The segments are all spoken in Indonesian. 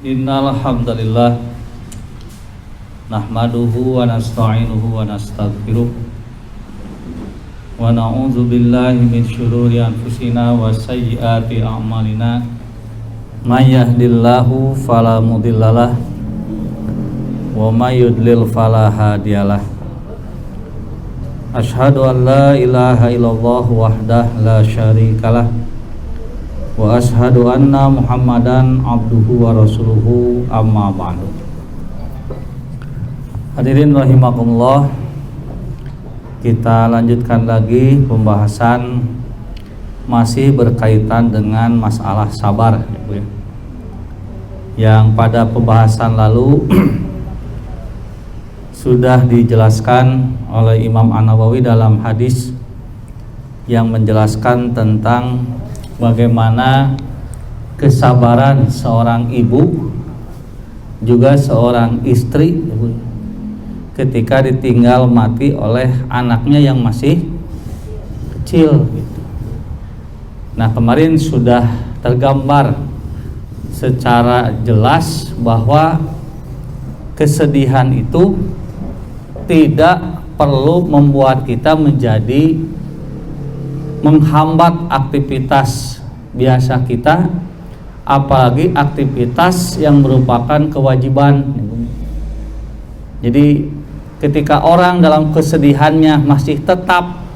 Innal hamdalillah nahmaduhu wa nasta'inuhu wa nastaghfiruh wa na'udzu billahi min syururi anfusina wa sayyiati a'malina may yahdihillahu fala mudhillalah wa may yudlil fala hadiyalah. Asyhadu an la ilaha illallah wahdahu la syarikalah wa ashhadu anna Muhammadan abduhu wa rasuluhu amma ba'du. Hadirin rahimakumullah, kita lanjutkan lagi pembahasan masih berkaitan dengan masalah sabar, ya. Yang pada pembahasan lalu sudah dijelaskan oleh Imam An-Nawawi dalam hadis yang menjelaskan tentang bagaimana kesabaran seorang ibu juga seorang istri ketika ditinggal mati oleh anaknya yang masih kecil. Nah, kemarin sudah tergambar secara jelas bahwa kesedihan itu tidak perlu membuat kita menjadi menghambat aktivitas biasa kita, apalagi aktivitas yang merupakan kewajiban. Jadi ketika orang dalam kesedihannya masih tetap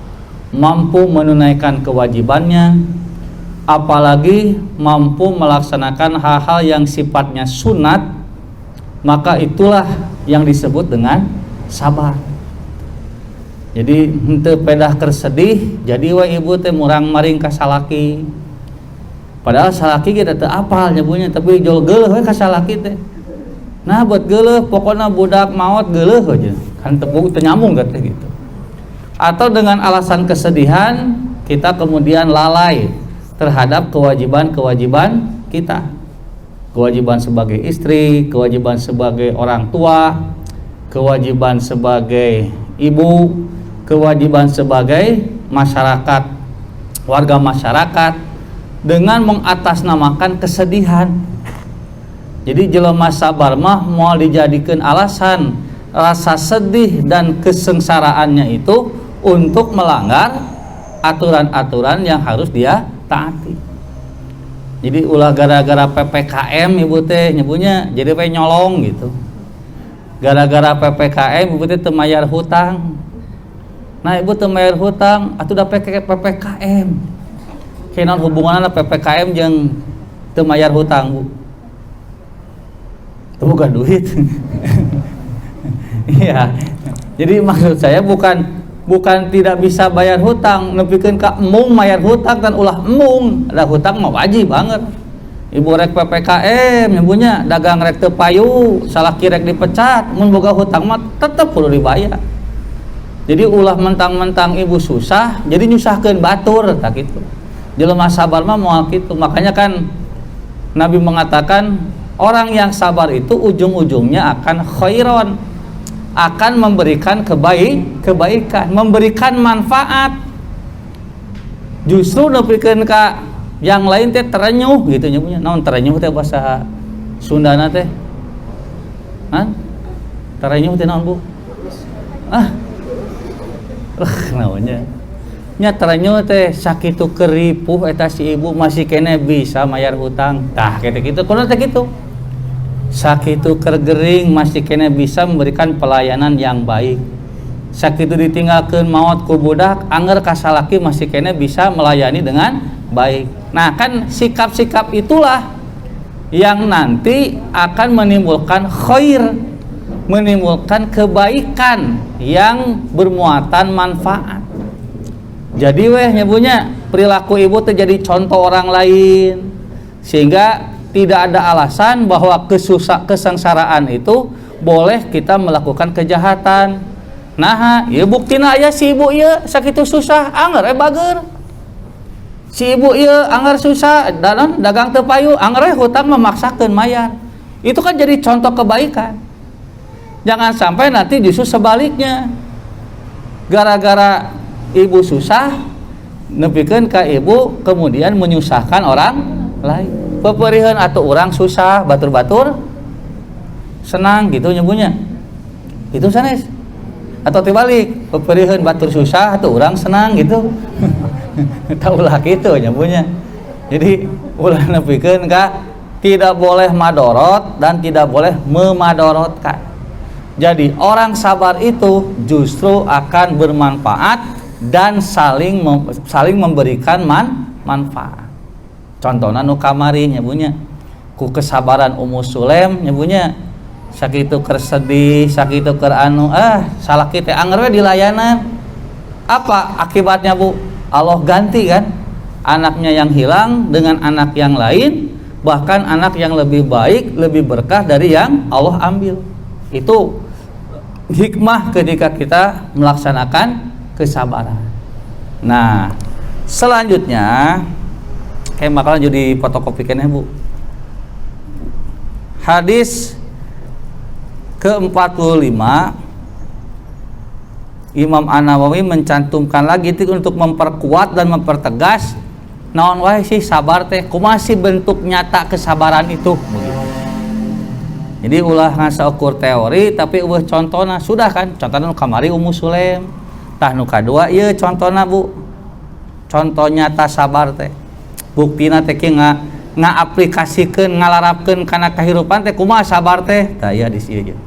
mampu menunaikan kewajibannya, apalagi mampu melaksanakan hal-hal yang sifatnya sunat, maka itulah yang disebut dengan sabar. Jadi henteu pedah kersedih, jadi wa ibu teh murang maring ka salaki. Padahal salaki kita teu apal nyebunya, tapi jol geuleuh we ka salaki teh. Nah, buat geuleuh pokona budak maot geuleuh aja. Kan teu nyambung katanya gitu. Atau dengan alasan kesedihan kita kemudian lalai terhadap kewajiban-kewajiban kita. Kewajiban sebagai istri, kewajiban sebagai orang tua, kewajiban sebagai ibu, kewajiban sebagai masyarakat, warga masyarakat, dengan mengatasnamakan kesedihan. Jadi jelema sabar mah moal dijadikan alasan rasa sedih dan kesengsaraannya itu untuk melanggar aturan-aturan yang harus dia taati. Jadi ulah gara-gara PPKM ibu teh nyebunya jadi we nyolong gitu. Gara-gara PPKM ibu teh teu mayar hutang. Nah, ibu teu mayar hutang atuh da PPKM. Kenaon hubunganna PPKM jeung teu mayar hutang, Bu? Teu bukan duit. Iya. Jadi maksud saya bukan tidak bisa bayar hutang, nepikeun ka embung mayar hutang kan ulah embung. Ada hutang mah wajib banget. Ibu rek PPKM nyebunya dagang rek teu payu, salaki rek dipecat, mun boga hutang mah tetep kudu dibayar. Jadi ulah mentang-mentang ibu susah, jadi nyusahkeun batur tak gitu. Jelema sabar mah moal kitu. Makanya kan Nabi mengatakan orang yang sabar itu ujung-ujungnya akan khairon, akan memberikan kebaikan, memberikan manfaat. Justru nepikeun ka yang lain teh terenyuh gitu nyebutnya. Naon terenyuh teh bahasa Sundana teh? Hah? Terenyuh teh naon, Bu? Naonnya? Nya terenyuh teh sakitu keripuh eta si ibu masih kene bisa mayar hutang. Tah kitu kitu kunaon teh kitu? Sakitu kergering masih kene bisa memberikan pelayanan yang baik. Sakitu ditinggalkeun maot ku budak anger ka salaki masih kene bisa melayani dengan baik. Nah, kan sikap-sikap itulah yang nanti akan menimbulkan khair, menimbulkan kebaikan yang bermuatan manfaat. Jadi nyebunya perilaku ibu terjadi contoh orang lain, sehingga tidak ada alasan bahwa kesengsaraan itu boleh kita melakukan kejahatan. Nah, ya buktina aya si ibu ieu sakitu susah anger bager. Si ibu ieu anger susah dagang teu payu, anger hutang memaksakeun mayar. Itu kan jadi contoh kebaikan. Jangan sampai nanti justru sebaliknya. Gara-gara ibu susah nepikeun ka ibu kemudian menyusahkan orang lain. Peperiheun atuh urang susah batur-batur senang gitu nyebunya. Itu sanes. Atau terbalik, peperiheun batur susah atuh urang senang gitu. Taulah gitu nyebunya. Jadi ulah nepikeun ka tidak boleh madorot dan tidak boleh memadorotkan. Jadi orang sabar itu justru akan bermanfaat dan saling memberikan manfaat. Contohna nu kamari nyebunya ku kesabaran Ummu Sulaim nyebunya sakitu keur sedih, sakitu keur anu salaki teh anger we dilayanan. Apa akibatnya Bu? Allah ganti kan anaknya yang hilang dengan anak yang lain, bahkan anak yang lebih baik, lebih berkah dari yang Allah ambil. Itu hikmah ketika kita melaksanakan kesabaran. Nah, selanjutnya kayak makalah jadi fotokopikannya Bu. Hadis ke-45 Imam An-Nawawi mencantumkan lagi itu untuk memperkuat dan mempertegas naon wae sih sabar teh kumaha sih bentuk nyata kesabaran itu. Jadi ulah ngasaukur teori tapi eueuh contohna sudah kan contohna nu kamari Ummu Sulaim tah nu kadua ieu contohna Bu contoh nyata sabar teh buktina teh ki ngaaplikasikeun ngalarapkeun kana kahirupan teh kumaha sabar teh tah ieu di ieu.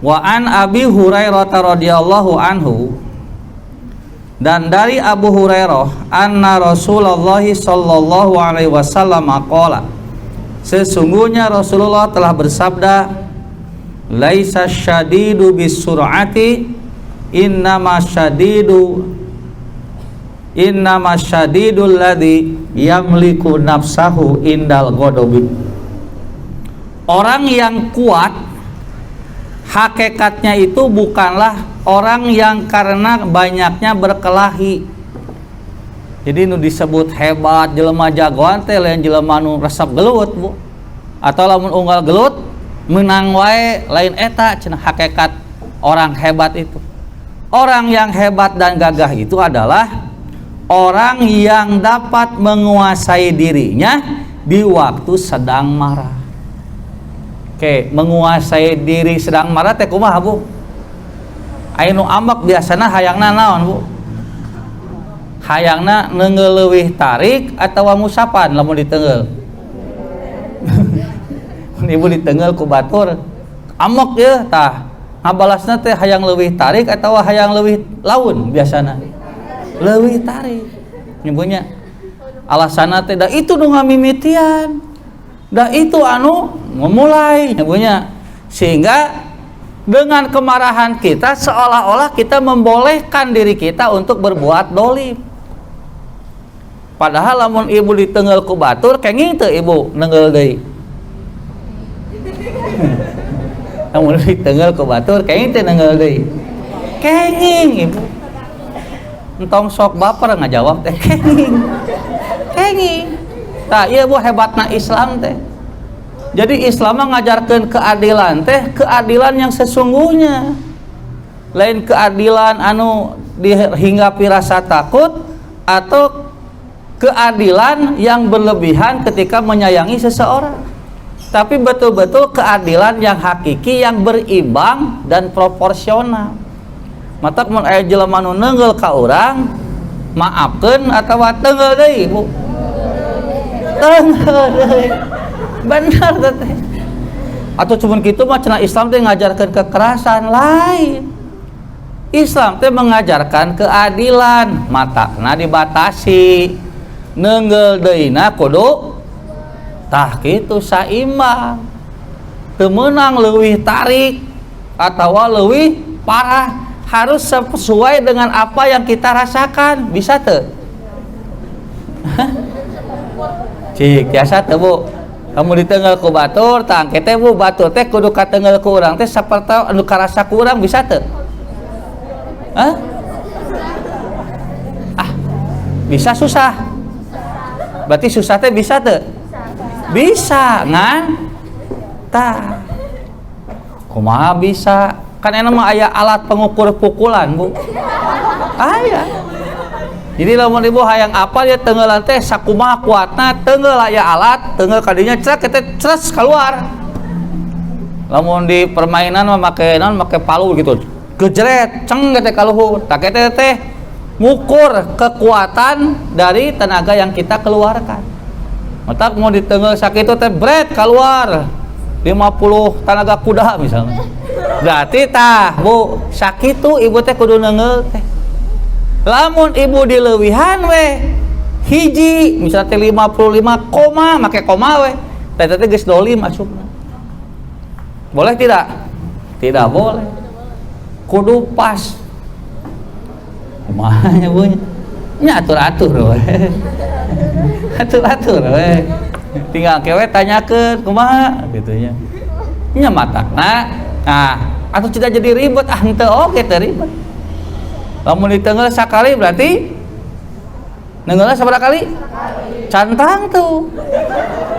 Wa an Abi Hurairah radhiyallahu anhu dan dari Abu Hurairah anna Rasulullah sallallahu alaihi wasallam qala sesungguhnya Rasulullah telah bersabda laisa syadidu bisur'ati innama syadidul ladzi yamliku nafsahu indal ghadabi. Orang yang kuat hakikatnya itu bukanlah orang yang karena banyaknya berkelahi. Jadi nu disebut hebat jelema jagoan teh lain jelema nu resep gelut Bu. Atau lamun unggal gelut menang wae lain eta cenah hakikat orang hebat itu. Orang yang hebat dan gagah itu adalah orang yang dapat menguasai dirinya di waktu sedang marah. Oke, menguasai diri sedang marah teh kumaha Bu? Anu amak biasana hayangna naon Bu? Hayangna neungeul leuwih tarik atawa musapan lamun diteungeul. Ibu diteungeul ku batur. Amok ye tah. Ngabalasna teh hayang leuwih tarik atawa hayang leuwih laun biasana. Leuwih tarik. Nyebutnya alasanna teh da itu nu ngamimitian. Da itu anu memulai nyebutnya sehingga dengan kemarahan kita seolah-olah kita membolehkan diri kita untuk berbuat dolim. Padahal lamun ibu ditenggel ku batur kenging teu ibu nenggel deui. Lamun ditenggel ku batur kenging teu nenggel deui. Kenging ibu. Entong sok baper ngajawab teh kenging. Kenging. Tah ieu Bu hebatna Islam teh. Jadi Islam mengajarkan keadilan teh keadilan yang sesungguhnya. Lain keadilan anu dihinggapi rasa takut atau keadilan yang berlebihan ketika menyayangi seseorang. Tapi betul-betul keadilan yang hakiki yang berimbang dan proporsional. Matak mun aya jelema nu neungeul ka urang maafkeun atawa teungeul deui Bu. Teungeul deui. Benar teh. Atau cuman kitu mah cenah Islam teh ngajarkeun kekerasan lain. Islam teh mengajarkan keadilan, matakna dibatasi. Neungeul deuna kudu tah kitu saimbang. Teu meunang leuwih tarik atawa leuwih parah, harus sesuai dengan apa yang kita rasakan. Bisa teu? Cik, biasa teu Bu? Kamu ditenggel ku batur, tang kete Bu batur teh kudu katenggel ku urang teh saperti anu karasa ku urang bisa teu? Hah? Bisa susah. Berarti susah teh bisa teu? Bisa, ngan? Tah. Kumaha bisa? Kan enak mah aya alat pengukur pukulan Bu. Aya. Jadi lamun ibu hayang apal ya tenggelan teh sakumaha kuatna tenggel aya alat tenggel kadinya cerak kita ceras keluar. Lamun di permainan mah make palu gitu gejret ceng teh ka luhur tak teh ngukur kekuatan dari tenaga yang kita keluarkan. Matak mau ditenggel sakitu teh bret keluar 50 tenaga kuda misalnya. Berarti tah Bu sakitu ibu teh kudu nenggel teh. Lamun ibu dileuwihan we hiji misalnya 55 koma make koma we teh geus dolim asupna. Boleh tidak? Tidak boleh. Kudu pas. Kumaha nya Bu nya atur-atur we. Atur-atur we. Tinggal kewe tanyakeun kumaha gitu nya. Nya matakna. Nah, atuh tidak jadi ribet henteu oge teh ribet. Lamun ditenggel sakali berarti nenggelna sabaraha kali? Cantang tuh.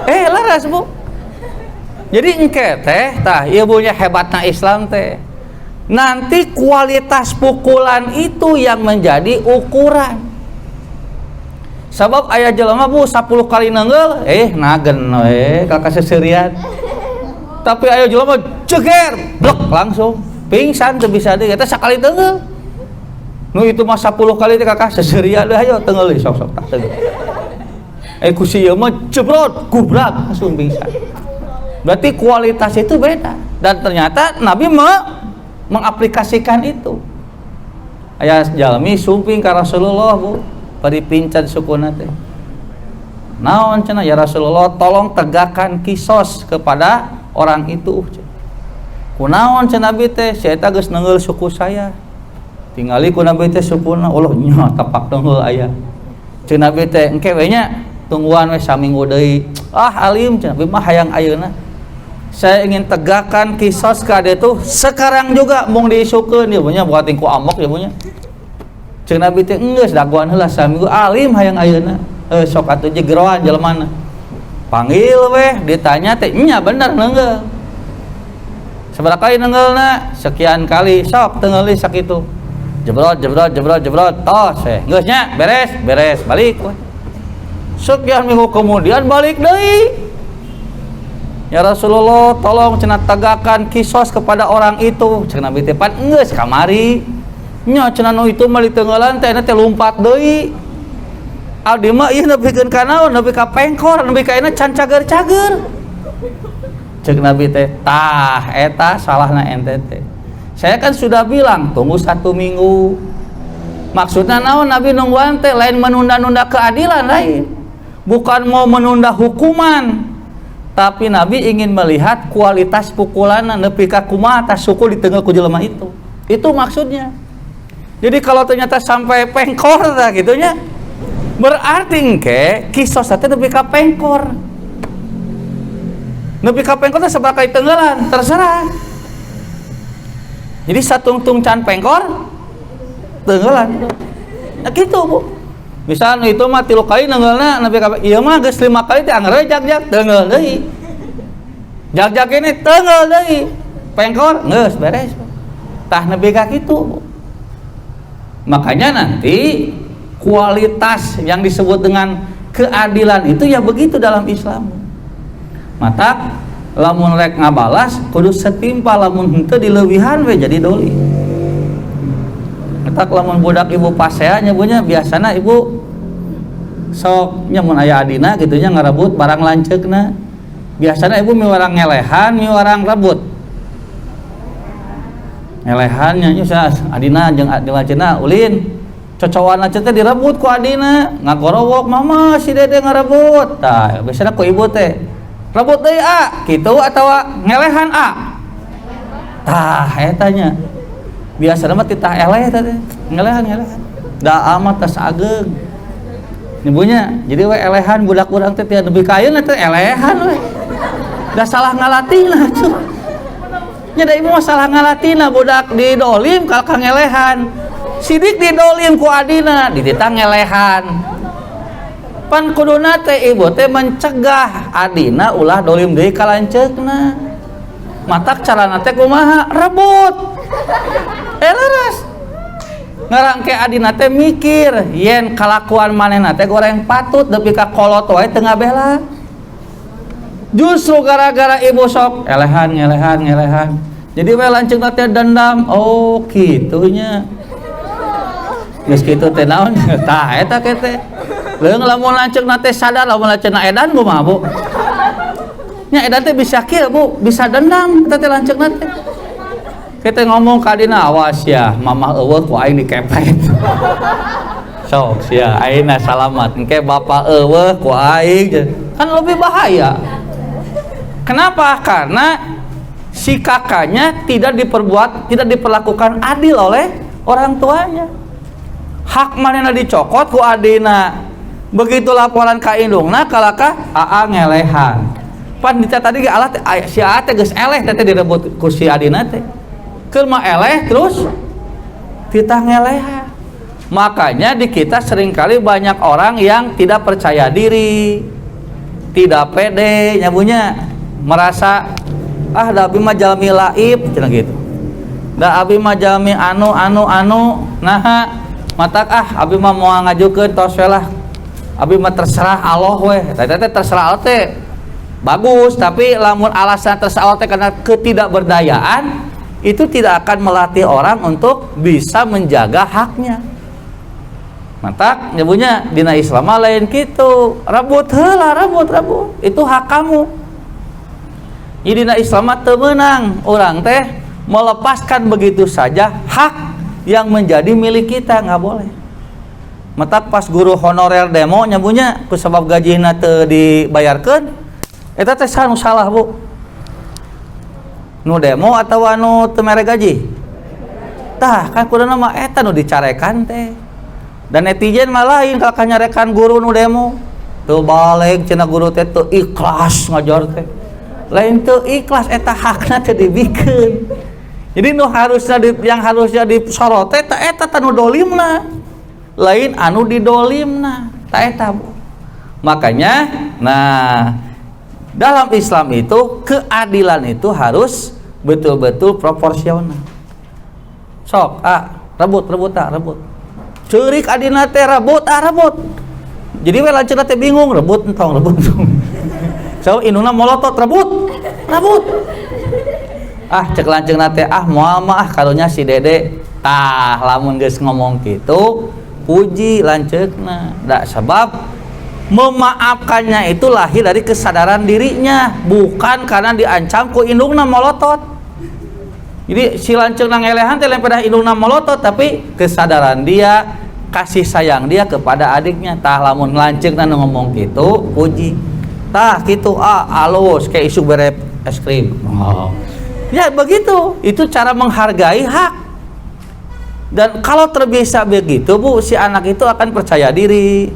Laras Bu. Jadi engke teh tah ieu bunya hebatna Islam teh. Nanti kualitas pukulan itu yang menjadi ukuran. Sabab aya jelema Bu 10 kali nenggel nagen we ka kaseserian. Tapi aya jelema jeger blok langsung pingsan teu bisa deui eta sakali tenggel. Nu itu mah 10 kali teh kakak seserian deh ayo tenggel sok-sok tak tenggel. Ku sieu mah jebrot gubrak langsung pingsan. Berarti kualitas itu beda dan ternyata Nabi mengaplikasikan itu. Aya jalmi sumping ka Rasulullah Bu, bari pincan sukuna teh. Naon cenah ya Rasulullah tolong tegakkan kisos kepada orang itu. Kunaon cenah Nabi teh saya eta geus nenggel suku saya. Tingali ku Nabi teh sukuna Allah nya tapak tenggel aya. Ceuk Nabi teh engke we nya tungguan we saminggu deui. Alim cenah Nabi mah hayang ayeuna. Saya ingin tegakkan kisos ka ade tuh sekarang juga mung diisukeun ieu nya buat ku amok ieu nya. Ceuk Nabi teh geus daguan heula saminggu alim hayang ayeuna. Sok atuh jegeroan jelemana. Panggil we ditanya teh nya bener nenggel. Sabaraha kali nenggelna? Sekian kali sok tenggeli sakitu. Jebrot tos geus nya beres balik we. Sekian minggu kemudian balik deui. Ya Rasulullah tolong cenah tegakkan kisos kepada orang itu. Ceuk Nabi teh pan geus kamari. Nya cenah nu itu mah ditenggelan teh teh lumpat deui. Abdi mah ieu nepikeun ka naon? Nepi ka pengkor, nepi ka ayeuna can cager-cager. Ceuk Nabi teh tah eta salahna ente teh. Saya kan sudah bilang tunggu 1 minggu. Maksudnya naon Nabi nungguan teh lain menunda-nunda keadilan lain. Bukan mau menunda hukuman. Tapi Nabi ingin melihat kualitas pukulan nepi ka kumaha tas suku di tengah ku jelema itu. Itu maksudnya. Jadi kalau ternyata sampai pengkor tah gitu nya. Berarti engke kisos teh nepi ka pengkor. Nepi ka pengkor teh sabaraha kali tenggelan terserah. Jadi satung-tung can pengkor tenggelan. Nah gitu Bu. Misal itu mah 3 kali nenggelna nepi ka ieu mah geus 5 kali teh anggar jag-jag tenggel deui. Jag-jag ini tenggel deui. Pengkor geus beres. Tah nepi ka kitu Bu. Makanya nanti kualitas yang disebut dengan keadilan itu ya begitu dalam Islam. Mata lamun rek ngabalas kudu setimpal, lamun henteu dileuwihan we jadi doli. Eta lamun budak ibu pasea nya Bu nya biasana ibu sok nya mun aya adina kitu nya ngarebut barang lanceukna. Biasana ibu miwarang ngelehan, miwarang rebut. Ngelehan nya adina jeung lanceukna ulin. Cocokan lanceuk teh direbut ku adina, ngagorowok mama si dede ngarebut. Tah biasana ku ibu teh rebut deui A, kitu atawa ngelehan A. Tah eta nya. Biasana mah titah eleh teh, ngelehan. Da amat tas ageng. Ibunya, jadi we elehan budak urang teh teh nepi ka ayeuna teh elehan we. Da salah ngalatina tuh. Nya da ibu mah salah ngalatina budak didolim kal ka ngelehan. Sidik didolim ku adina, dititah ngelehan. Pan kuduna teh ibu teh mencegah adina ulah dolim deui ka lanceukna. Matak carana teh kumaha? Rebut. Laras. ngarangke adina teh mikir yen kalakuan manehna teh goreng patut nepi ka kolot wae teu ngabela. Justru gara-gara ibu sok elehan jadi we lanceuk teh dendam. Oh kitu nya geus kitu teh naon tah eta teh leung lamun lanceuk teh sadar lamun lanceuk edan kumaha Bu nya edan teh bisa kieu Bu bisa dendam eta teh lanceuk teh. Kita ngomong kadina awas ya mamah eueuh ku aing dikepet. Sok sia ayeuna salamat engke bapak eueuh ku aing kan lebih bahaya. Kenapa? Karena si kakaknya tidak diperlakukan adil oleh orang tuanya. Hak manehna dicokot ku adina. Begitu laporan ka indungna kalaka aa ngelehan. Pan dita tadi ge alat si aa teh geus eleh teh direbut ku si adina teh. Keur mah eleh terus kita ngelehan. Makanya di kita seringkali banyak orang yang tidak percaya diri, tidak pede, nyabunya merasa da abi mah jalmi laib cenah gitu. Da abi mah jalmi anu nah matak abi mah moal ngajukeun tos we lah. Abi mah terserah Allah we. Teh terserah Allah teh bagus, tapi lamun alasan terserah Allah teh karena ketidakberdayaan itu tidak akan melatih orang untuk bisa menjaga haknya. Mantak nyebunya dina Islam lain gitu. Rabut heula, rabut. Itu hak kamu. Jadi dina Islam teu meunang urang teh melepaskan begitu saja hak yang menjadi milik kita, nggak boleh. Mantak pas guru honorer demo nyebunya kusabab gajina teu dibayarkeun eta teh salah Bu. Nu demo atau anu teu mere gaji tah kan kuduna mah eta nu dicarekan teh dan netizen mah lain kalau kanyarekan guru nu demo teu balik cenah guru teh teu ikhlas ngajar teh lain teu ikhlas eta hakna teu dibikeun. Jadi nu harusnya yang harusnya disorot teh eta nu dolimna lain anu didolimna tah eta Bu. Makanya dalam Islam itu keadilan itu harus betul-betul proporsional. Sok rebut. Ceurik adina teh rebut. Jadi we lanceuk teh bingung rebut. So indungna molotot rebut. Cek lanceuk teh moal mah karunya si Dede. Lamun geus ngomong kitu puji lanceukna. Da sebab memaafkannya itu lahir dari kesadaran dirinya, bukan karena diancam ku indungna molotot. Jadi si lanceuk nang elehan teh lain pada indungna molotot, tapi kesadaran dia, kasih sayang dia kepada adiknya. Tah lamun lanceuk nang ngomong gitu, puji. Tah gitu alus kayak isu bere es krim. Ya begitu, itu cara menghargai hak. Dan kalau terbiasa begitu Bu, si anak itu akan percaya diri,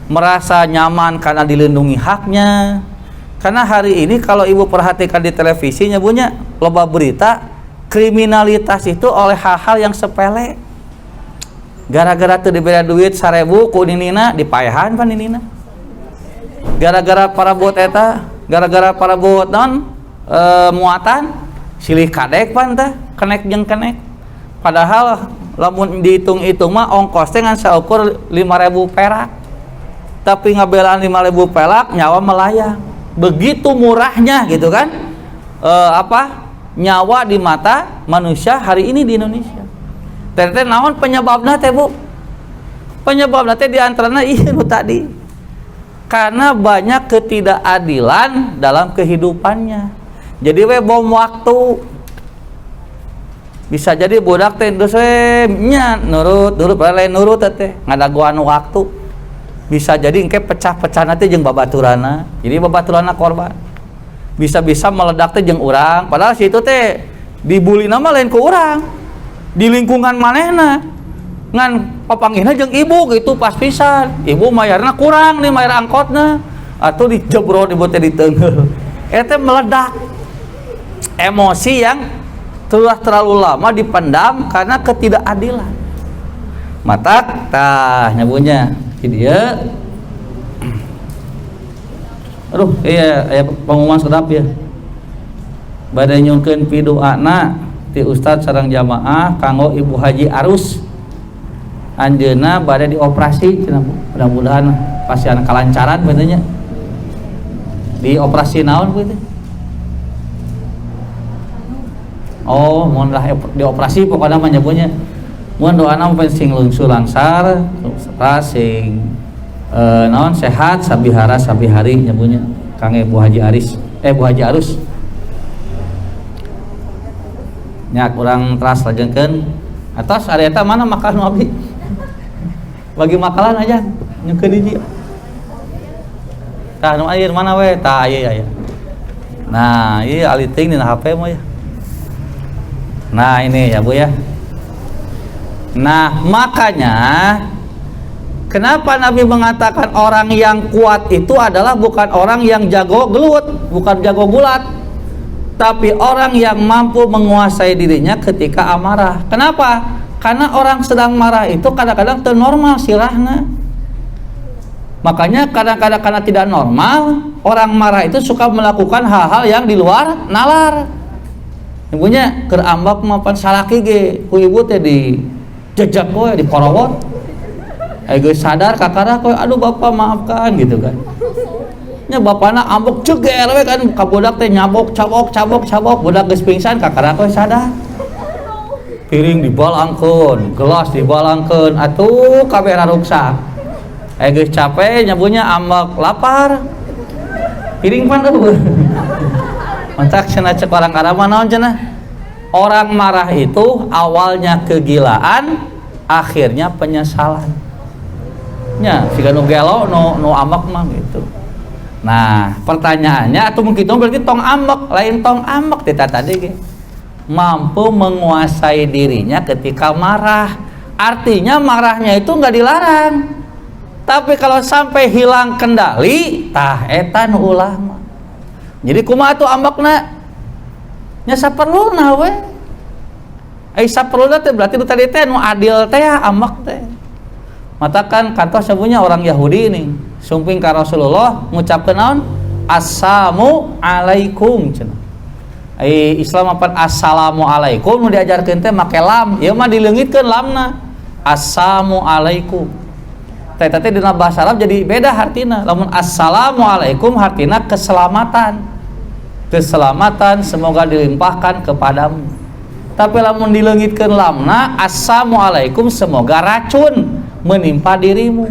merasa nyaman karena dilindungi haknya. Karena hari ini kalau ibu perhatikan di televisinya punya loba berita kriminalitas itu oleh hal-hal yang sepele. Gara-gara tuh diberi duit 1000 ku ninina dipaehan pan ninina. Gara-gara para bot eta, gara-gara para bot muatan silih kadek pan teh, kenek jeung kenek. Padahal lamun dihitung-hitung mah ongkos teh ngan saukur 5.000 perak. Tapi ngabelaan 5.000 pelak nyawa melayang. Begitu murahnya gitu kan nyawa di mata manusia hari ini di Indonesia. Tete naon penyebabnya teh Bu? Penyebabnya teh diantaranya itu tadi. Karena banyak ketidakadilan dalam kehidupannya. Jadi we bom waktu. Bisa jadi budak teh geus we nya nurut lain nurut teh ngadaguan waktu. Bisa jadi engke pecah-pecah nanti jeung babaturana. Jadi babaturana korban. Bisa-bisa meledak teh jeung urang. Padahal situ teh dibulina mah lain ku urang. Di lingkungan manehna. Ngan papanggihna jeung ibu gitu pas pisan. Ibu mayarna kurang nih mayar angkotna. Atuh dijebrot ibu teh diteungeul. Eta meledak. Emosi yang telah terlalu lama dipendam karena ketidakadilan. Matak tah nyabunya. Jadi ya, aduh, iya pengumuman sedap ya. Badai nyungkeun pidoana ti Ustadz sareng jamaah kanggo Ibu Haji Arus anjeunna bade dioperasi cenah Bu. Mudah-mudahan pasien kalancaran benernya. Dioperasi naon Bu itu? Oh, mun lah dioperasi pokoknya mah nyebutnya. Mun doana sing lungsu langsar, sing naon sehat sabihara sabihari nyebutnya. Kang Bu Haji Aris, Bu Haji Arus. Nya urang teras lajengkeun. Atos ari eta mana makan nu abdi? Bagi makalan aja nyeukeun hiji. Tah nu air mana we? Tah aya. Nah, ieu aliting dina HP mah ya. Nah, ini ya Bu ya. Nah, makanya kenapa Nabi mengatakan orang yang kuat itu adalah bukan orang yang jago gelut, bukan jago gulat, tapi orang yang mampu menguasai dirinya ketika amarah. Kenapa? Karena orang sedang marah itu kadang-kadang teu normal sirahna. Makanya kadang-kadang karena tidak normal, orang marah itu suka melakukan hal-hal yang di luar nalar. Ibunya keur ambak mapan salaki ge, ku ibu teh di jejak we, di korowot. Geus sadar kakara koy, aduh bapak maafkan gitu kan. Nya bapana ambek ceger we kan ka budak teh nyabok cabok, budak geus pingsan kakara koy sadar. Piring dibalangkeun, gelas dibalangkeun, atuh kabeh raruksak. Geus capek nyabunya ambek lapar. Piring pan eueuh. Mantak cenah cek orang Arab naon cenah? Orang marah itu awalnya kegilaan, akhirnya penyesalan. Nya siga nu gelo nu ambek mah gitu. Nah, pertanyaannya atau mungkin itu berarti tong ambek, lain tong ambek tadi ge. Mampu menguasai dirinya ketika marah. Artinya marahnya itu enggak dilarang. Tapi kalau sampai hilang kendali, tah eta nu ulah mah. Jadi kumaha tuh ambekna? Nya saperluna we. Saperluna teh berarti nu tadi teh nu adil teh ambek teh. Matakan kantos sebunya orang Yahudi ini sumping ka Rasulullah ngucapkeun naon? Assalamu alaikum cenah. Islam apa assalamu alaikum nu diajarkeun teh make lam, ieu mah dileungitkeun lamna. Assalamu alaikum. Teh dina bahasa Arab jadi beda artina. Lamun assalamu alaikum artina keselamatan. Keselamatan semoga dilimpahkan kepadamu. Tapi lamun dileungitkeun lamna assalamu alaikum semoga racun menimpa dirimu.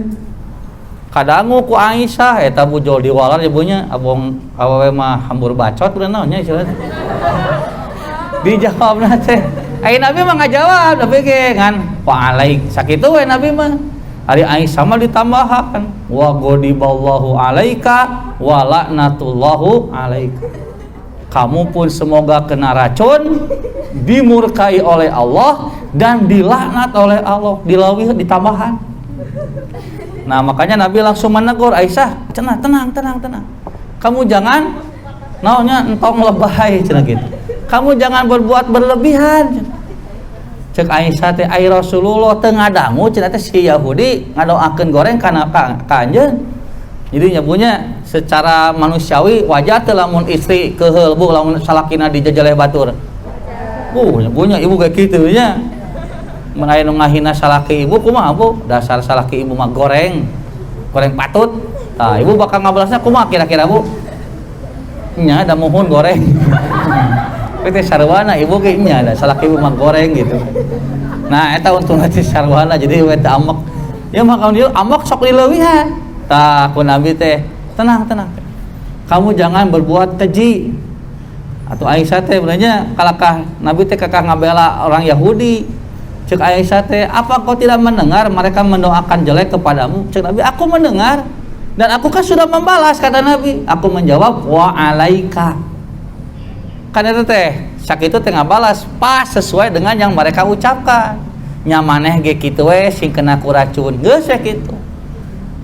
Kadangu ku Aisyah eta bujol diwalar ibunya abong awewe mah hambur bacot bener naonnya istilahna. Dijawabna teh ai Nabi mah ngajawab tapi ge ngan wa alaik sakitu we Nabi mah. Ari Aisyah mah ditambahaken wa ghadiballahu alaika wa laknatullahu alaika. Kamu pun semoga kena racun, dimurkai oleh Allah dan dilaknat oleh Allah. Dilawih ditambahan. Nah, makanya Nabi langsung menegur Aisyah, tenang. Kamu jangan naonnya entong lebay cenah gitu. Kamu jangan berbuat berlebihan. Cek Aisyah teh ai Rasulullah teu ngadangu cenah teh si Yahudi ngadoakeun goreng kana anjeun. Jadi nyabunya secara manusiawi wajar teh lamun istri keheul bu lamun salakina dijajaleh batur. Nyabunya ibu kayak kitu nya. Mun aya nu ngahina salaki ibu kumaha bu? Dasar salaki ibu mah goreng patut. Tah ibu bakal ngabalasna kumaha kira-kira bu? Nya da muhun goreng. Teh sarwana ibu ge nya da salaki ibu mah goreng gitu. Nah eta untung hati sarwana jadi we teh amek. Ya mah kamu dia amek sok dileuwihan. Tah ku Nabi teh tenang. Kamu jangan berbuat keji. Atau Aisyah teh benernya kalakah Nabi teh kakak ngabela orang Yahudi. Cek Aisyah teh, apa kau tidak mendengar mereka mendoakan jelek kepadamu? Cek Nabi, aku mendengar dan aku kan sudah membalas kata Nabi. Aku menjawab wa alaika. Kan itu teh sakitu teh ngabalas pas sesuai dengan yang mereka ucapkan. Nya maneh ge kitu we sing kena ku racun. Geus we kitu.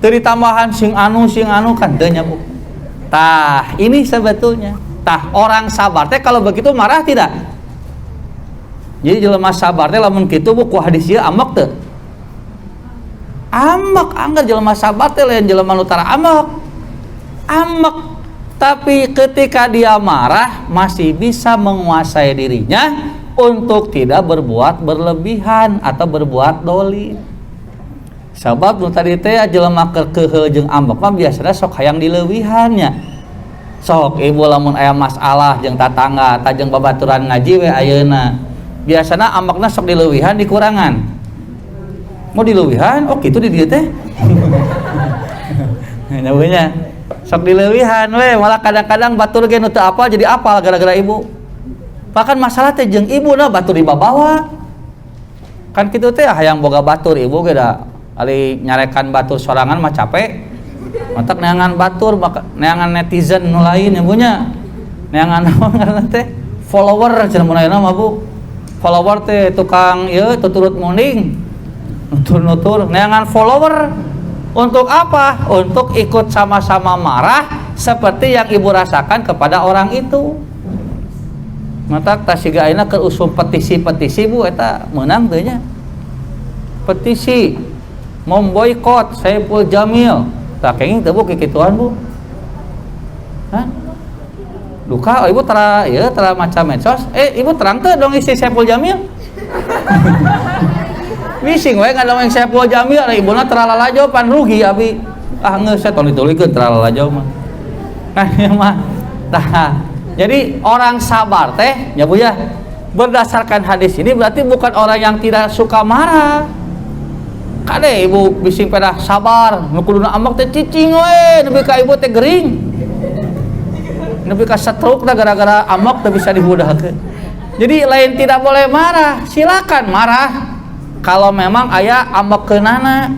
Teu ditambahan sing anu kan teu nya Bu. Tah, ini sebetulnya. Tah, orang sabar teh kalau begitu marah tidak? Jadi jelema sabar teh lamun kitu Bu ku hadis ieu amek teu? Amek, anggar jelema sabar teh lain jelema nu tara amek. Amek, tapi ketika dia marah masih bisa menguasai dirinya untuk tidak berbuat berlebihan atau berbuat dolim. Sabab nu tadi teh jelema kekeheul jeung ambek mah biasana sok hayang dileuwihannya. Sok ibu lamun aya masalah jeung tatangga tajeng babaturan ngaji we ayeuna. Biasana ambekna sok dileuwihan dikurangan. Mau dileuwihan? Oh kitu di dieu teh. Nyabunya sok dileuwihan we malah kadang-kadang batur ge nu teu apal jadi apal gara-gara ibu. Bahkan masalah teh jeung ibu na batur dibawa. Kan kitu teh hayang boga batur ibu ge da ali nyarekan batur sorangan mah capek. Matak neangan batur neangan netizen nu lain ibunya. Neangan naon teh follower cenah mun ayeuna mah Bu. Follower teh tukang ieu tuturut munding. Nutur-nutur neangan follower. Untuk apa? Untuk ikut sama-sama marah seperti yang ibu rasakan kepada orang itu. Mata tasiga ayeuna keur usum petisi-petisi Bu eta meunang teu nya. Petisi memboikot Saipul Jamil. Tah kenging teu Bu kikituan Bu. Hah? Duka ibu tara ieu tara maca medsos. Ibu terang teu dong isi Saipul Jamil. Bising we ngadongeng Saipul Jamil ibuna tara lalajo pan rugi abi. Ah geus saya tong ditulikeun tara lalajo mah. Nah ieu mah tah. Jadi orang sabar teh ya Bu ya. Berdasarkan hadis ini berarti bukan orang yang tidak suka marah. Kade ibu bising pada sabar, nu kuduna ambek teh cicing we, nepi ka ibu teh gering. Nepi ka stroke dah gara-gara ambek teh bisa dihudahkeun. Jadi lain tidak boleh marah, silakan marah. Kalau memang aya ambekkeunana.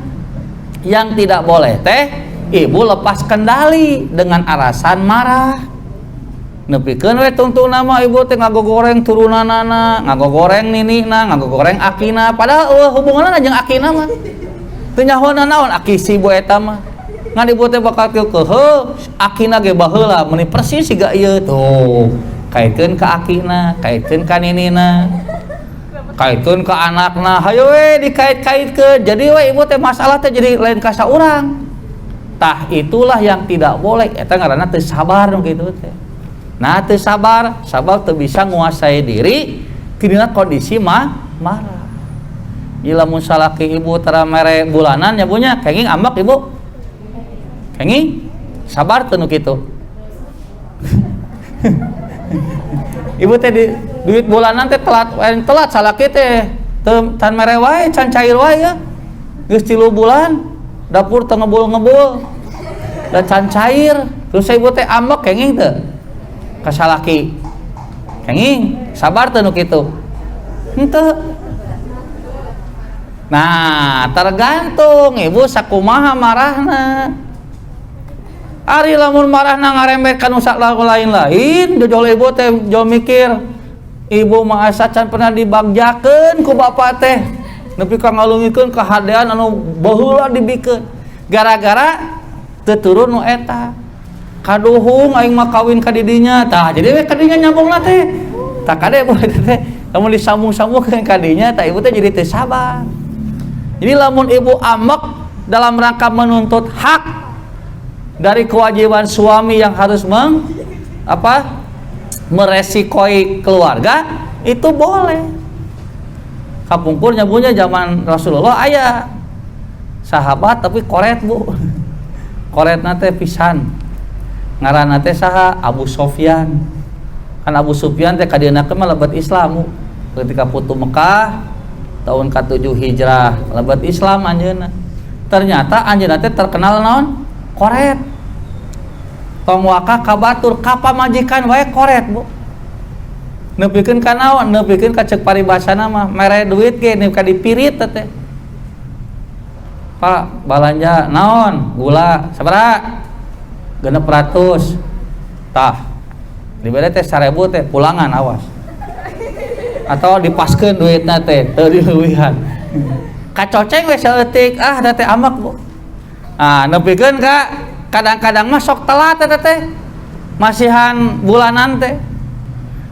Yang tidak boleh teh ibu lepas kendali dengan alasan marah. Nepikeun we tungtungna mah ibu teh ngagogoreng turunanana, ngagogoreng ninina, ngagogoreng akina, padahal hubunganna jeung akina mah teu nyahoana naon aki si ibu eta mah. Ngan ibu teh bakal keuheuh, akina ge baheula meuni persis siga ieu tuh. Kaitkeun ka akina, kaitkeun ka ninina, kaitkeun ka anakna, hayo we dikait-kaitkeun. Jadi we ibu teh masalah teh jadi lain ka saurang. Tah itulah yang tidak boleh, eta ngaranna teu sabar nu kitu teh. Nah teu sabar, sabab teu bisa nguasai diri dina kondisi marah. Ila mun salaki ibu tara mere bulanan nya bunya, kenging ambek ibu. Kenging sabar teu nu kitu. Ibu teh di duit bulanan teh telat salaki teh teu can mere wae, can cair wae ya. Geus 3 bulan dapur teu ngebul-ngebul. Da can cair, terus ibu teh ambek kenging teu. Kasalaki kenging sabar teu nu kitu henteu. Nah tergantung ibu sakumaha marahna. Ari lamun marahna ngarembet ka nu lain-lain jojol ibu teh jol mikir ibu mah asa can pernah dibagjakeun ku bapak teh nepi ka ngalungikeun kahadean anu baheula dibikeun gara-gara teu turun nu eta. Kaduhung aing mah kawin ka didinya tah jadi we ka dinya nyambungna teh tah kade ibu teh lamun disambung-sambungkeun ka dinya tah ibu teh jadi teu sabar. Jadi lamun ibu ambek dalam rangka menuntut hak dari kewajiban suami yang harus meresikoi keluarga itu boleh. Kapungkur nyabunya zaman Rasulullah aya sahabat tapi koret Bu. Koretna teh pisan. Ngaranna teh saha Abu Sofyan. Kan Abu Sufyan teh kadieuna mah lebat Islam ketika putu Mekah tahun ke-7 Hijrah lebat Islam anjeunna. Ternyata anjeunna teh terkenal naon? Koret. Tong waka ka batur ka pamajikan wae koret Bu. Nepikeun ka naon? Nepikeun ka ceuk paribasana mah mere duit ge nepi ka dipirit teh. Pak balanja naon? Gula sabaraha? 600 tah dibere teh 1000 teh pulangan awas atau dipaskeun duitna teh teu dileuwihan kacoceng we saeutik da teh amak Bu. Nepikeun ka kadang-kadang mah sok telat eta teh masihan bulanan teh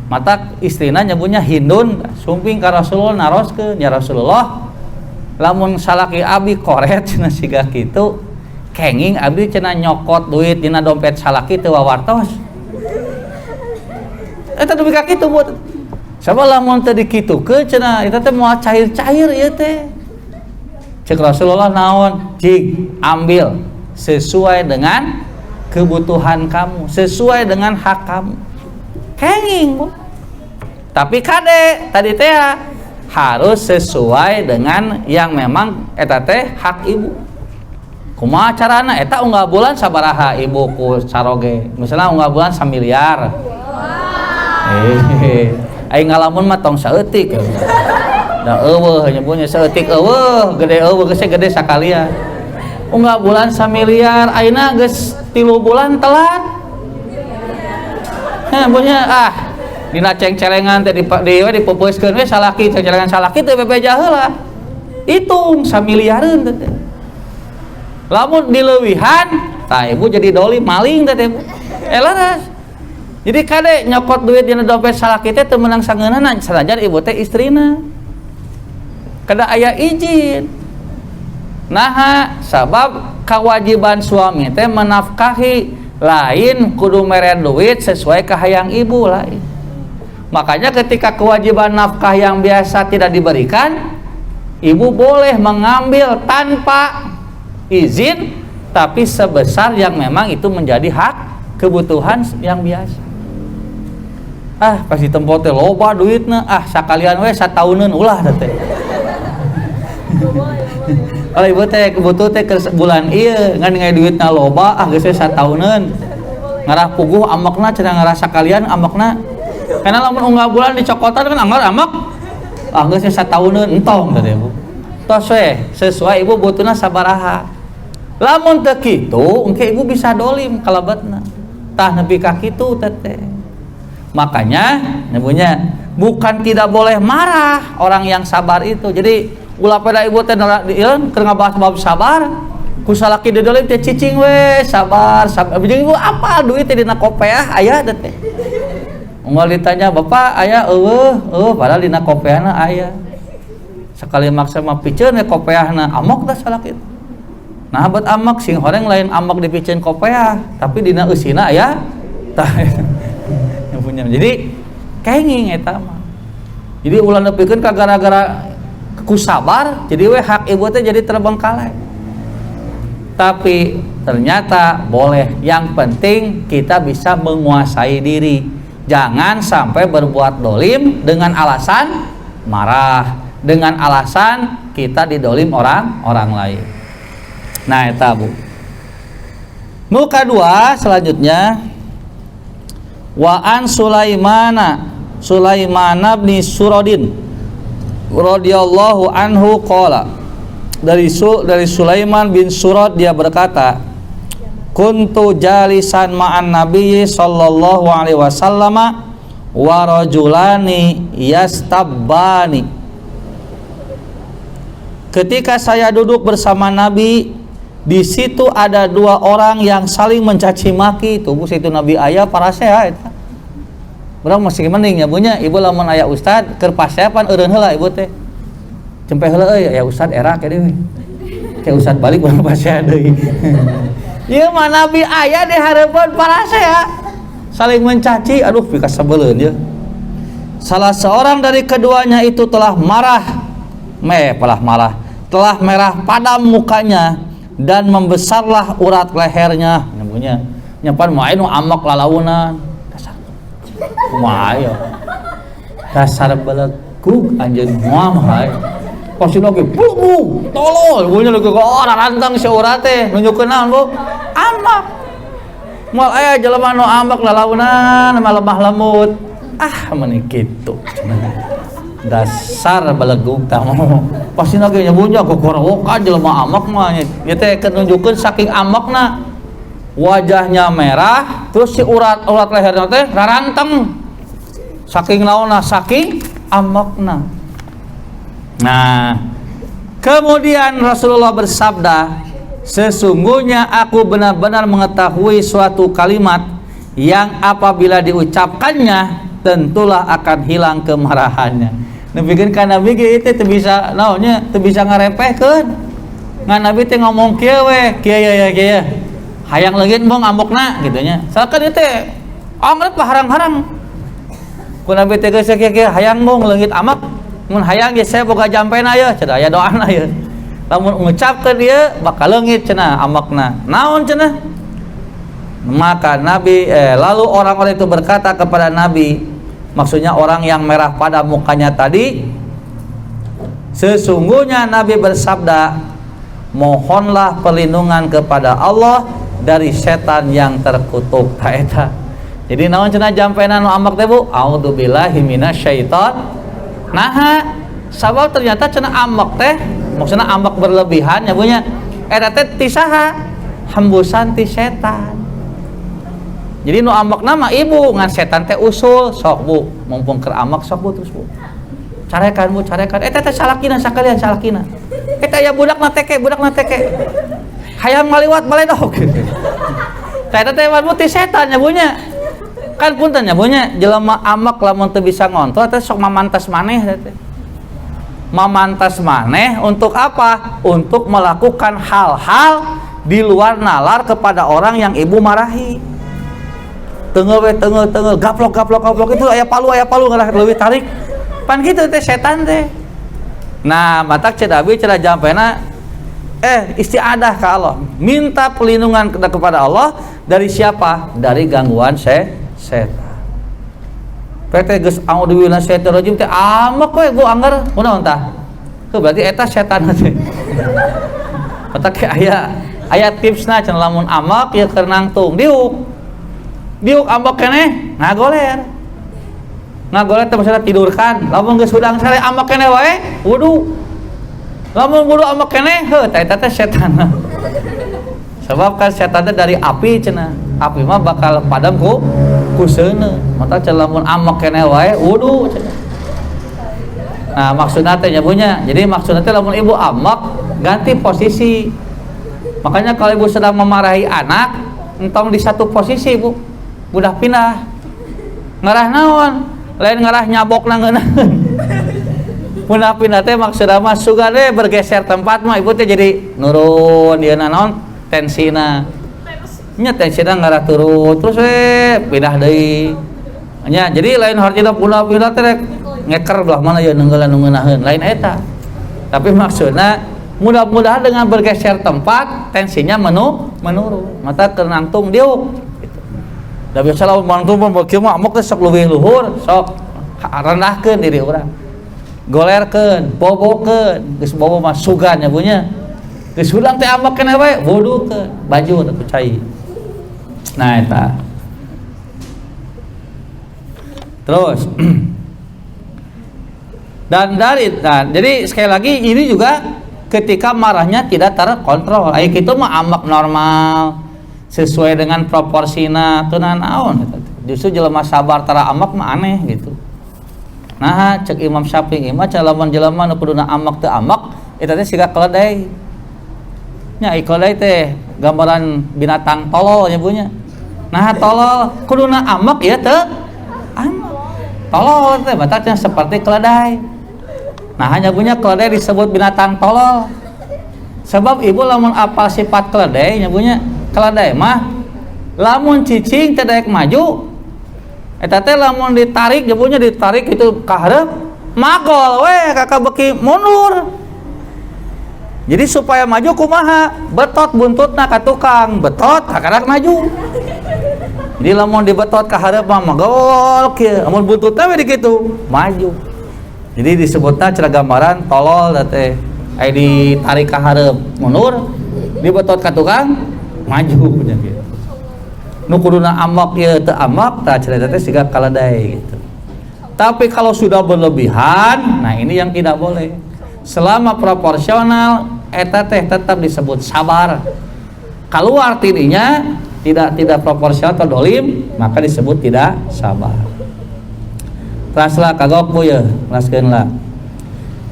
mata istrina nyabunya Hindun sumping ka Rasulullah naroskeun ya Rasulullah lamun salaki abi koret cenah siga kitu kenging abdi cenah nyokot duit dina dompet salaki teu wawartos. Eta dupi ka kitu Bu. Sabab lamun teu dikitukeun cenah eta teh moal cair-cair ieu teh. Cek Rasulullah naon? Cik, ambil sesuai dengan kebutuhan kamu, sesuai dengan hak kamu. Kenging, Bu. Tapi kade tadi teh harus sesuai dengan yang memang eta teh hak ibu. Kumaha carana eta unggal bulan sabaraha ibu ku saroge? Misalnya unggal bulan 1 miliar. Aing ngalamun mah tong saeutik. Da eueuh nyebutnya saeutik eueuh, gede eueuh geus gede sakalian. Unggal bulan 1 miliar, ayeuna geus 3 bulan telat. Punya dina ceng-celengan teh dipupeuskeun we salaki ceng-celengan salaki teh bebeja heula. Hitung 1 miliareun teh. Lamun dileuwihan, tah ibu jadi doli maling teh ibu. Laras. Jadi kade nyokot duit dina dompet salaki teh teu meunang sangeunana sanajan ibu teh istrina. Kada aya izin. Nah, sabab kewajiban suami teh menafkahi, lain kudu mere duit sesuai kahayang ibu lain. Makanya ketika kewajiban nafkah yang biasa tidak diberikan, ibu boleh mengambil tanpa izin, tapi sebesar yang memang itu menjadi hak kebutuhan yang biasa. Pasti tempo teh loba duitna, sakalian we satauneun ulah teh. Kalau ibu teh kebutuh teh ke bulan ieu ngan ngai duitna loba geus satauneun. Ngarah puguh amokna cenah ngarasa kalian amokna. Karena lamun unggal bulan dicokotan kan anggar amak. Geus satauneun entong teh ibu. Tos we sesuai ibu butuhna sabaraha. Lamun teu kitu engke ibu bisa dolim kalebetna. Tah nepi ka kitu teh. Makanya nyebunya bukan tidak boleh marah orang yang sabar itu. Jadi ulah pada ibu teh keur ngabahas bab sabar, ku salaki didolim teh cicing we, sabar. Jeung ibu apa duit teh dina kopeah aya teh. Unggal ditanya, "Bapak aya eueuh?" Padahal dina kopeahna aya. Sekali maksa mah piceun we kopeahna, amok tah salaki. Nah, bet amok sing horeng lain amok dipiceun kopeah, tapi dina eusina aya tah. Yang punya. Jadi kenging eta mah. Jadi ulah nepikeun ka gara-gara ku sabar, jadi we hak ibu teh jadi terbengkalai. Tapi ternyata boleh. Yang penting kita bisa menguasai diri. Jangan sampai berbuat dolim dengan alasan marah, dengan alasan kita didolim orang lain. Nah, eta Bu. Nu kadua selanjutnya wa an Sulaiman bin Surodin radhiyallahu anhu qala, dari Sulaiman bin Surad dia berkata, kuntu jalisan ma'an nabiyyi sallallahu alaihi wasallam wa rajulani yastabbani. Ketika saya duduk bersama Nabi, di situ ada 2 orang yang saling mencaci maki. Tubuh situ Nabi aya para sehat. Urang masih mending nyabunya ibu lamun aya ustad keur pasepan eureun heula ibu teh. Cempe heula euy aya ustad era ke dewe. Teh ustad balik urang pasean deui. Ieu mah Nabi aya di hareupeun para sehat. Saling mencaci, aduh pika sabeuleun ieu. Salah seorang dari keduanya itu telah merah padam mukanya dan membesarlah urat lehernya. Nyabunya nyapan moal anu amok lalaunan. Kumaha ya dasar belegug anjeun moal mah posina ge bubu tolol bunyi lagi orang rantang si urat teh nunjukkeun naon Bu amak moal aya jelema nu amak lalaunan mah lemah lembut meuni kitu dasar belegug tah posina ge nyabunya gogorowokan jelema amak mah ieu teh keur nunjukkeun saking amakna wajahnya merah terus si urat lehernya teh raranteng saking naonna saking amokna. Nah, kemudian Rasulullah bersabda, sesungguhnya aku benar-benar mengetahui suatu kalimat yang apabila diucapkannya tentulah akan hilang kemarahannya. Nepikeun ka Nabi ge teh teu bisa naonnya teu bisa ngarepehkeun. Ngan Nabi teh ngomong kieu we, kieu hayang leungit mong amokna gitunya. Sakan ieu teh angret paharang-harang. Ku Nabi teh geus kieu hayang mong leungit amak. Mun hayang ge saya boga jampena ye, cenah aya doana ye. lamun ngucap ke dia bakal leungit cenah amakna. Naon cenah? Maka Nabi lalu orang-orang itu berkata kepada Nabi, maksudnya orang yang merah pada mukanya tadi, sesungguhnya Nabi bersabda, mohonlah perlindungan kepada Allah dari setan yang terkutuk. Eta. Jadi naon cenah jampena nu amak teh Bu? A'udzubillahi minasyaiton. Nah, sabab ternyata cenah amak teh maksudna amak berlebihan nya Bu nya. Eta teh ti saha? Hembusan ti setan. Jadi nu amak nama ibu ngan setan teh usul sok Bu, mumpung keur amak sok Bu terus Bu. Carekan Bu, carekan. Eta teh salakina sakalian salakina. Eta aya budakna teke. Hayang maliwat baledog. Tah eta teh Bu ti setan nya Bu nya. Kan punten nya Bu nya, jelema amak lamun teu bisa ngontrol teh sok mamantas maneh teh. Mamantas maneh untuk apa? Untuk melakukan hal-hal di luar nalar kepada orang yang ibu marahi. Tengel gaplok itu aya palu ngarah leuwih tarik. Pan kitu teh setan teh. Nah, matak cedabi cenah jampena istiadah ka Allah. Minta perlindungan kepada Allah dari siapa? Dari gangguan setan. PT geus a'udzubillahi minasyaitonir rajim teh amak we Bu anggar kunaon tah? Tuh berarti eta setan teh. Matak aya tipsna cenah lamun amak ya keur nangtung diuk amak keneh ngagoler teh maksudna tidurkan. Lamun geus hudang sare amak keneh wae wudu. Lamun wudu amak keneh heuh tah eta teh setan. Sebab kan setan teh dari api cenah. Api mah bakal padam ku seuneu. Mata cenah lamun amak keneh wae wudu cenah. Nah, maksudna teh nya punya. Jadi maksudna teh lamun ibu amak ganti posisi. Makanya kalau ibu sedang memarahi anak, entong di satu posisi Bu. Udah pindah. Ngarah naon? Lain ngarah nyabokna ngeunaheun. Udah pindah teh maksudna mah sugan we bergeser tempat mah ibu teh jadi nurun dieuna naon? Tensina. Nya tensina ngarah turun terus we pindah deui. Nya jadi lain hartina pindah teh rek ngeker belah mana ya nenggelan ngeunaheun lain eta. Tapi maksudna mudah-mudahan dengan bergeser tempat tensinya menurun. Mata keur nangtung diuk. Da biasa lamun nangtung pun kieu mah amok teh sok leuwih luhur, sok rendahkeun diri urang. Golerkeun, bobokeun, geus bobo mah sugan nya punya. Geus hudang teh amak keneh wae wudukeun, baju atuh cai. Nah eta. Terus jadi sekali lagi ini juga ketika marahnya tidak terkontrol. Aya kitu mah amak normal sesuai dengan proporsinya teu naon. Justru jelema sabar tara amak mah aneh gitu. Nah, cek Imam Syafi'i mah lamun jelema nu kuduna amak teu amak eta teh siga keledai. Nya keledai teh gambaran binatang tolol nya punya. Nah, tolol kuduna amak ya teu amak. Tolol teh bataknya seperti keledai. Nah, hanya punya keledai disebut binatang tolol. Sebab ibu lamun apal sifat keledai nya punya keledai mah lamun cicing teh daek maju eta teh lamun ditarik nya punya ditarik itu ka hareup magol we kakak beki mundur. Jadi supaya maju kumaha? Betot buntutna ka tukang, betot hakarak maju. Jadi lamun dibetot ka hareup mah magol kieu, lamun buntutna we dikitu maju. Jadi disebutna cara gambaran tolol teh aya ditarik ka hareup mundur, dibetot ka tukang maju punya gitu. Nu kuduna amak ya teu amak tah cerita teh siga kaledai gitu. Tapi kalau sudah berlebihan, nah ini yang tidak boleh. Selama proporsional eta teh tetap disebut sabar. Keluar tidinya tidak proporsional atau dolim, maka disebut tidak sabar. Teraslah kagok bu ya, teraskeunlah.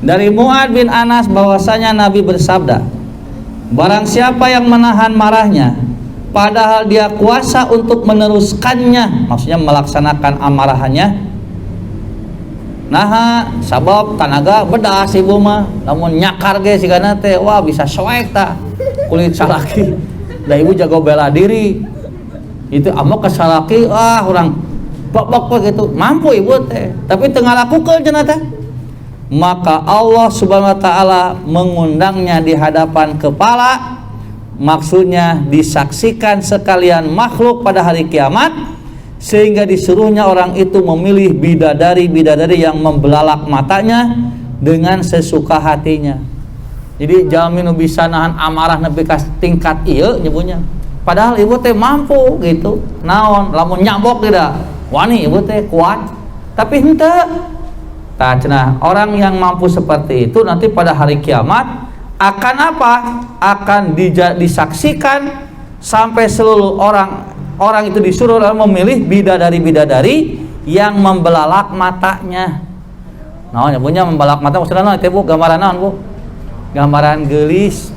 Dari Mu'ad bin Anas bahwasanya Nabi bersabda, barang siapa yang menahan marahnya padahal dia kuasa untuk meneruskannya, maksudnya melaksanakan amarahannya, nah sabab tanaga bedas ibu mah namun nyakar ge sigana teh wah bisa soek tah kulit salaki da ibu jago bela diri itu amok ke salaki orang bok-bok gitu mampu ibu teh tapi teu ngalakukeun cenah teh maka Allah Subhanahu wa taala mengundangnya di hadapan kepala, maksudnya disaksikan sekalian makhluk pada hari kiamat, sehingga disuruhnya orang itu memilih bidadari-bidadari yang membelalak matanya dengan sesuka hatinya. Jadi jalmi nu bisa nahan amarah nepi ka tingkat ieu nyebutnya. Padahal ibu teh mampu gitu. Naon lamun nyambok tidak wani ibu teh kuat, tapi henteu. Nah, cenah orang yang mampu seperti itu nanti pada hari kiamat akan apa? Akan disaksikan sampai seluruh orang itu disuruh memilih bidadari-bidadari yang membelalak matanya. Nah, nyebutnya membelalak mata maksudnya naon teh Bu? Gambaran naon Bu? Gambaran geulis.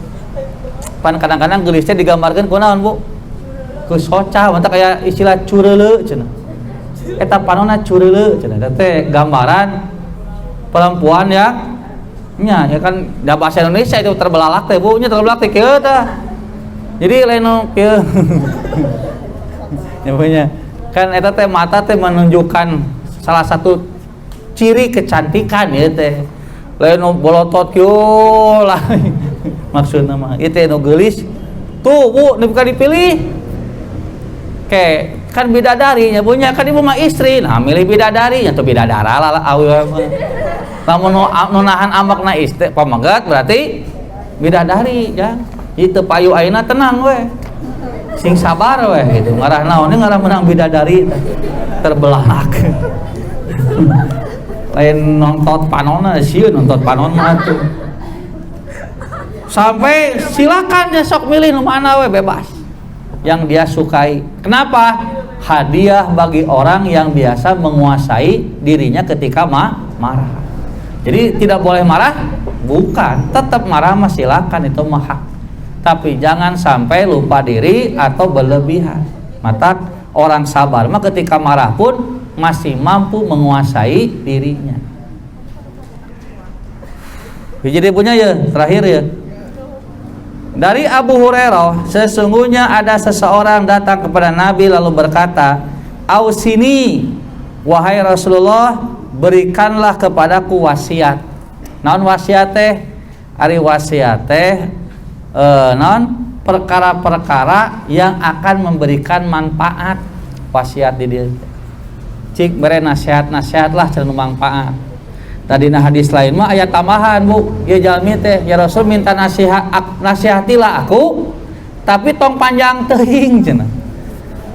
Pan kadang-kadang geulisnya digambarkeun ku naon Bu? Ku soca, mantap kayak istilah cureuleu cenah. Eta panonna cureuleu cenah. Teh gambaran perempuan ya kan da bahasa Indonesia itu terbelalak teh Bu, nya terbelalak teh kieu tah. Jadi lain kieu. Ya punya. Kan eta teh mata teh menunjukkan salah satu ciri kecantikan ya teh. Lain bolotot kieu lah. Maksudna mah ieu teh nu geulis. Tuh Bu, nu bukan dipilih. Kayak kan bidadari nya punya kan ibu mah istri. Nah, milih bidadari nya tuh bidadara lah awewe mah. Lamun nu nahan ambakna istri pamagat berarti bidadari ya. Itu payu ayeuna tenang we. Sing sabar we gitu. Ngarah naon ngarah menang bidadari terbelalak. Lain nonton panonna sieun nonton panon mah tuh. Sampai silakan dia sok milih nu mana we bebas. Yang dia sukai. Kenapa? Hadiah bagi orang yang biasa menguasai dirinya ketika marah. Jadi tidak boleh marah? Bukan, tetap marah mah silakan, itu mah hak. Tapi jangan sampai lupa diri atau berlebihan. Mata orang sabar mah ketika marah pun masih mampu menguasai dirinya. Jadi punya ya, terakhir ya. Dari Abu Hurairah, sesungguhnya ada seseorang datang kepada Nabi lalu berkata, "Ausini, wahai Rasulullah, berikanlah kepadaku wasiat." Naon wasiat teh? Ari wasiat teh naon perkara-perkara yang akan memberikan manfaat. Wasiat di dieu. Cik bere nasihat-nasihat lah cenah manfaat. Tadi na hadis lain mah aya tambahan Bu, ya jalmi teh ya Rasul minta nasihatilah aku tapi tong panjang teuing cenah.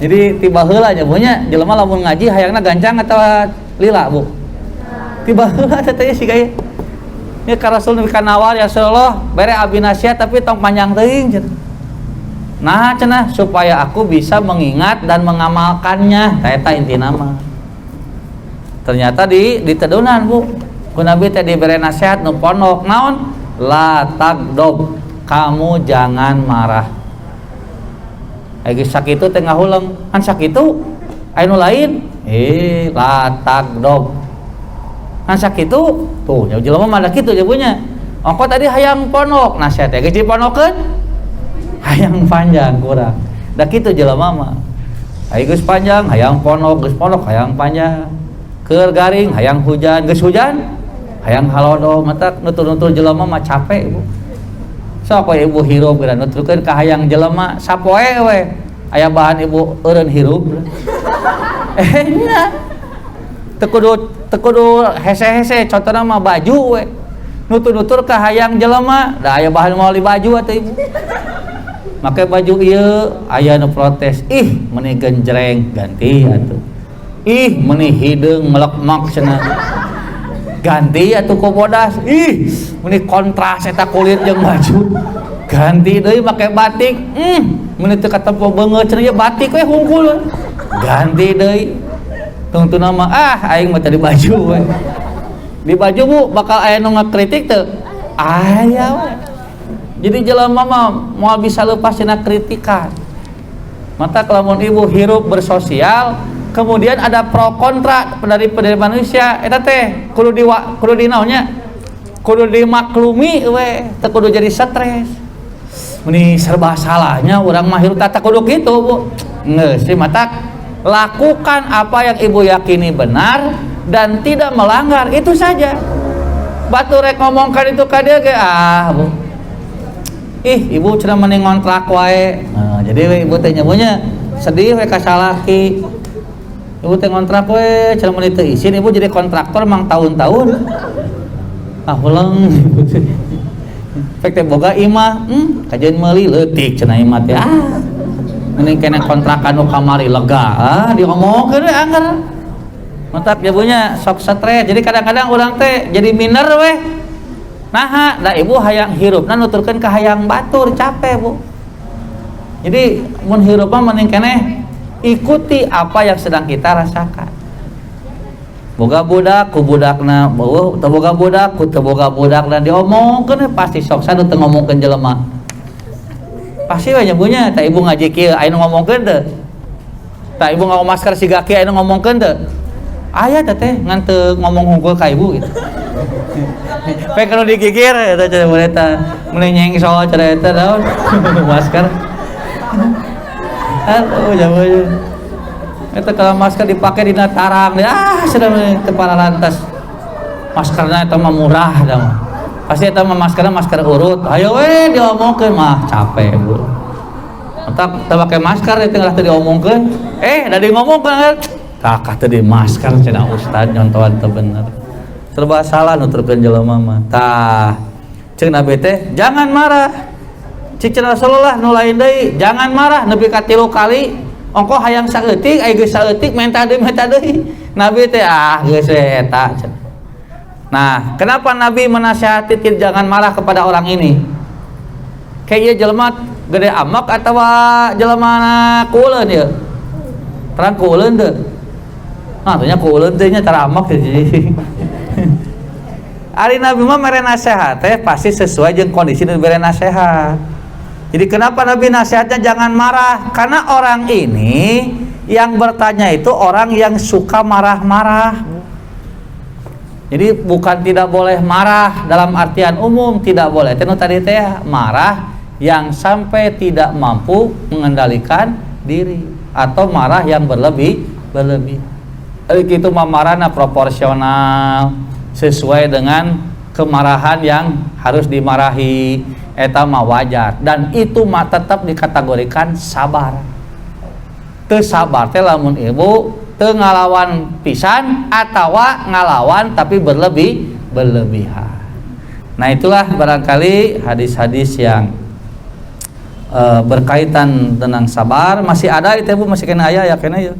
Jadi tiba heula nya punya jelema lamun ngaji hayangna gancang atawa lila Bu. Tiba heula teh si gaya. Ya ka Rasul nepikan nawar ya Rasulullah bere abi nasihat tapi tong panjang teuing cenah. Nah cenah supaya aku bisa mengingat dan mengamalkannya. Eta intina mah. Ternyata di tedunan Bu. Ku Nabi teh diberi nasihat nu pondok naon? La tagdob, kamu jangan marah. Agi sakitu teh ngahulang, kan sakitu anu lain. La tagdob. Kan sakitu tuh jelema mah da kitu nya punya. Ongko tadi hayang pondok, nasihat teh geus dipondokeun hayang panjang kurang. Da kitu jelema mah. Ai geus panjang hayang pondok, geus pondok hayang panjang. Keur garing hayang hujan, geus hujan hayang halodo. Mata nutur-nutur jelema mah capek Bu. Sok we ibu hirup geura nuturkeun ka hayang jelema sapoe we aya bahan ibu eureun hirup. Nya teu kudu hese-hese contohna mah baju we nutur-nutur ka hayang jelema da aya bahan moal di baju atuh ibu. Make baju ieu aya nu protes, ih meuni genjreng ganti atuh. Ih meuni hideung melekmak cenah ganti atuh ku bodas. Ih meuni kontras eta kulit jeung baju ganti deui make batik. Meuni teu katempo beungeut cenah batik we hungkul ganti deui. Tungtuna mah aing mah tadi baju we. Di baju Bu bakal aya nu ngakritik teu? Aya we. Jadi jelema mah moal bisa leupas tina kritikan. Mata kalamun ibu hirup bersosial kemudian ada pro kontra dari manusia eta teh kudu dinaonnya kudu dimaklumi we teu kudu jadi stres. Meni serba salahnya urang mah hirup tata kudu kitu Bu. Geus si mata lakukan apa yang ibu yakini benar dan tidak melanggar, itu saja. Batu rek ngomongkan itu ka dia ge Bu. Ih, ibu cenah mending ngontrak wae. Nah, jadi ibu teh nyamunya sedih we ka salaki. Ibu teh ngontrak we cenah mending teu izin, ibu jadi kontraktor mang tahun-tahun. Ah ulang. Pek teh boga imah, kajian meuli leutik cenah imah teh. Mending kena kontrakan nu kamari lega. Diomongkeun we anggar. Mantap ibunya sok stres. Jadi kadang-kadang urang teh jadi minder weh. Nah, ibu hayang hirupna nuturkeun ka hayang batur, capek Bu. Jadi mun hirupna mending keneh ikuti apa yang sedang kita rasakan. Boga budak ku budakna, teu boga budak ku teu boga budakna diomongkeun pasti sok sadu teu ngomongkeun jelema. Pasti we nyebunya tah ibu ngaji kieu aya nu ngomongkeun teu. Tah ibu ngomong masker siga kieu aya nu ngomongkeun teu. Aya teh ngan teu ngomong hungkul ka ibu gitu. Pek kalau digigir eta cenah mereka mulai nyengsol cenah eta naon masker. Aduh jaman. Eta kalau masker dipakai dina tarang sedang kepala lantas. Maskerna eta mah murah dah mah. Pasti eta mah maskerna masker urut. Ayo we diomongkeun mah capek Bu. Entak teu pake masker teh teu diomongkeun. Da ngomongkeun kakak tadi masker cenah ustad nyontohan teu bener. Serba salah nuturkeun jelema mah. Tah ceuk Nabi teh jangan marah. Cik Rasulullah nu lain deui jangan marah nepi ka 3 kali. Ongko hayang saeutik aya geus saeutik menta deui. Nabi teh geus we eta. Nah, kenapa Nabi menasihati jangan marah kepada orang ini? Kayak ieu jelema gede amak atawa jelema kuleun ieu? Terang kuleun teu? Nah, tanya kuleun teh nya tara amak jadi. Ari Nabi mah mere nasehat teh pasti sesuai jeung kondisi nu dibere nasehat. Jadi kenapa Nabi nasihatnya jangan marah? Karena orang ini yang bertanya itu orang yang suka marah-marah. Jadi bukan tidak boleh marah dalam artian umum, tidak boleh. Tenu tadi teh marah yang sampai tidak mampu mengendalikan diri atau marah yang berlebih. Itu marahna proporsional sesuai dengan kemarahan yang harus dimarahi, eta mah wajar dan itu mah tetap dikategorikan sabar. Teu sabar teh lamun ibu teu ngalawan pisan atawa ngalawan tapi berlebihan. Nah itulah barangkali hadis-hadis yang berkaitan tentang sabar. Masih ada itu Bu, masih kena aya ya kena ya.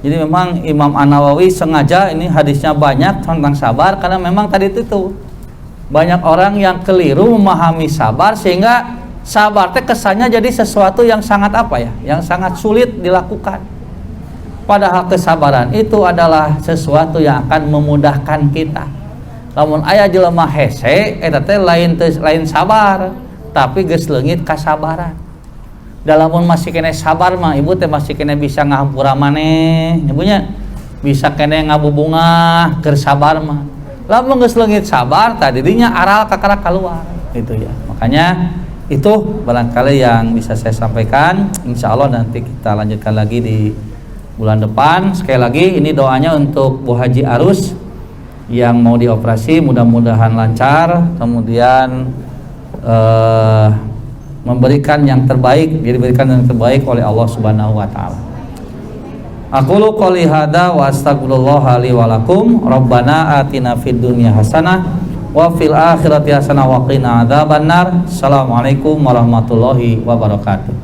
Jadi memang Imam An-Nawawi sengaja ini hadisnya banyak tentang sabar karena memang tadi itu tuh banyak orang yang keliru memahami sabar sehingga sabar teh kesannya jadi sesuatu yang sangat yang sangat sulit dilakukan. Padahal kesabaran itu adalah sesuatu yang akan memudahkan kita. Lamun aya jelema hese eta teh lain sabar, tapi geus leungit kasabaran. Dalamun masih kene sabar mah ibu teh masih kene bisa ngahampura maneh, ibunya bisa kene ngabubungah keur sabar mah. Lamun geus leungit sabar tadi dinya aral kakara keluar gitu ya. Makanya itu barangkali yang bisa saya sampaikan. Insyaallah nanti kita lanjutkan lagi di bulan depan. Sekali lagi ini doanya untuk Bu Haji Arus yang mau dioperasi, mudah-mudahan lancar, kemudian memberikan yang terbaik, diberikan yang terbaik oleh Allah Subhanahu wa taala. Aqulu qouli hadza wa astaghfirullah li wa lakum. Rabbana atina fid dunya hasanah wa fil akhirati hasanah wa qina adzabannar. Assalamualaikum warahmatullahi wabarakatuh.